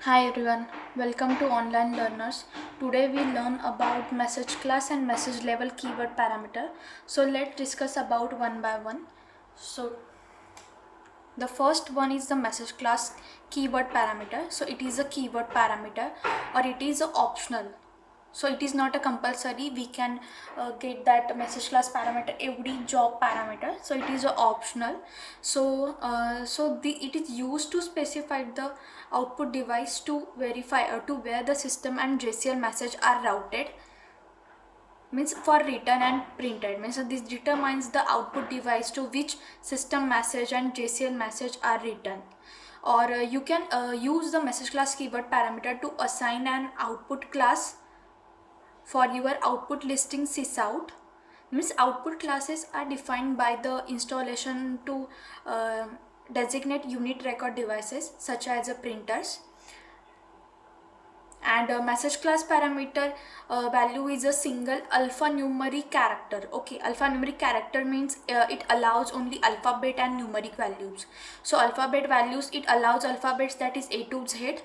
Hi everyone, welcome to Online Learners. Today we learn about message class and message level keyword parameter. So let's discuss about one by one. So the first one is the message class keyword parameter. So it is a keyword parameter or it is optional. So it is not a compulsory. We can get that message class parameter every job parameter. So it is optional. It is used to specify the output device to verify or to where the system and JCL message are routed, means for written and printed, means this determines the output device to which system message and JCL message are written. Or you can use the message class keyword parameter to assign an output class for your output listing sysout. Means output classes are defined by the installation to designate unit record devices such as printers. And a message class parameter value is a single alphanumeric character. Okay, alphanumeric character means it allows only alphabet and numeric values. So alphabet values, it allows alphabets that is A to Z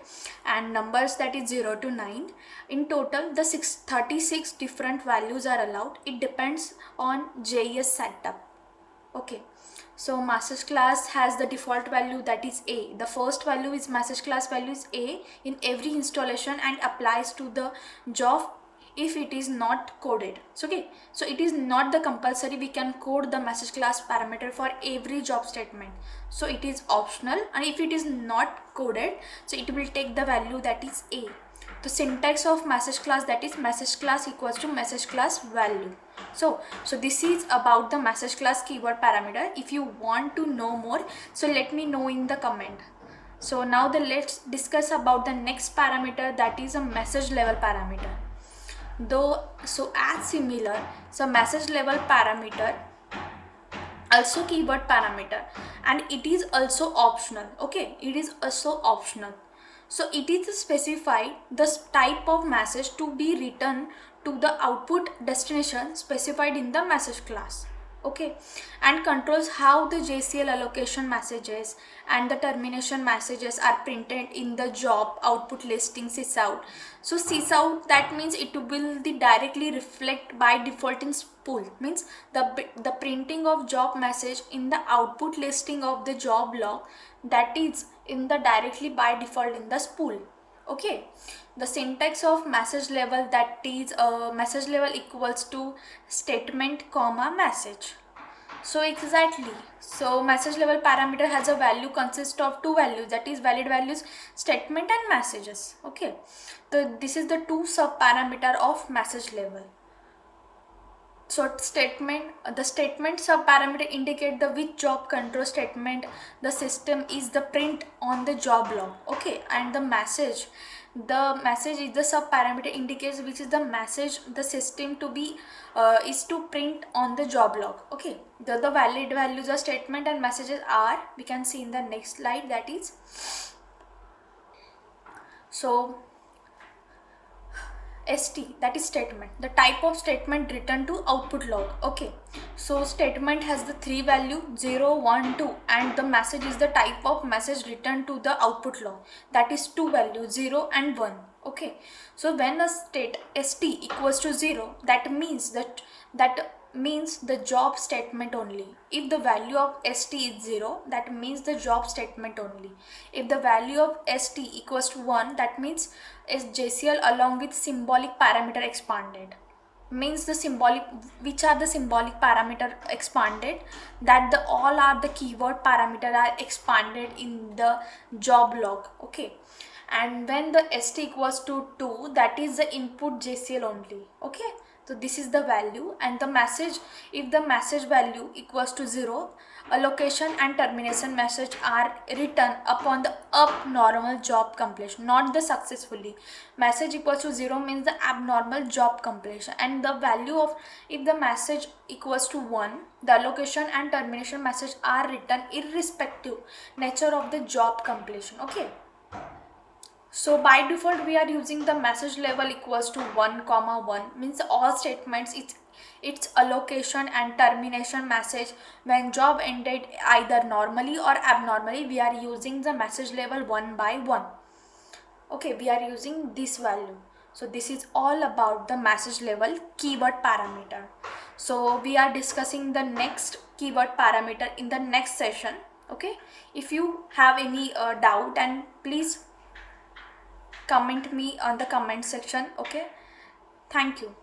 and numbers that is 0 to 9. In total the 36 different values are allowed. It depends on JES setup. Okay, so message class has the default value that is A. The first value is message class value is A in every installation and applies to the job if it is not coded. So okay, so it is not the compulsory we can code the message class parameter for every job statement. So it is optional, and if it is not coded, so it will take the value that is A. The syntax of message class, that is message class equals to message class value. So this is about the message class keyword parameter. If you want to know more, so let me know in the comment. So now let's discuss about the next parameter, that is a message level parameter. As similar, so message level parameter also keyword parameter, and it is also optional. Okay, it is also optional. So it is specified the type of message to be written to the output destination specified in the message class. Okay, and controls how the JCL allocation messages and the termination messages are printed in the job output listing sysout. So sysout, that means it will directly reflect by default in spool, means the printing of job message in the output listing of the job log, that is in the directly by default in the spool. Okay, the syntax of message level, that is message level equals to statement comma message. So exactly, so message level parameter has a value consist of two values, that is valid values statement and messages. Okay, so this is the two sub parameter of message level. So the statement sub parameter indicate the which job control statement the system is the print on the job log. Okay, and the message is the sub parameter indicates which is the message the system to be is to print on the job log. Okay, the valid values of statement and messages are, we can see in the next slide, that is so ST, that is statement, the type of statement written to output log. Okay, so statement has the three value 0, 1, 2, and the message is the type of message written to the output log, that is two value 0 and 1. Okay, so when a state ST equals to 0, that means that means the job statement only. If the value of ST is 0, that means the job statement only. If the value of ST equals to 1, that means is JCL along with symbolic parameter expanded. Means the symbolic, which are the symbolic parameter expanded, that the all are the keyword parameter are expanded in the job log. Okay, and when the ST equals to 2, that is the input JCL only. Okay, so this is the value, and the message, if the message value equals to 0, allocation and termination message are written upon the abnormal job completion, not the successfully. Message equals to 0 means the abnormal job completion, and the value of, if the message equals to 1, the allocation and termination message are written irrespective nature of the job completion. Okay, so by default we are using the message level equals to 1 comma 1, means all statements its allocation and termination message when job ended either normally or abnormally, we are using the message level 1 by 1. Okay, we are using this value. So this is all about the message level keyword parameter. So we are discussing the next keyword parameter in the next session. Okay, if you have any doubt, and please comment me on the comment section. Okay, thank you.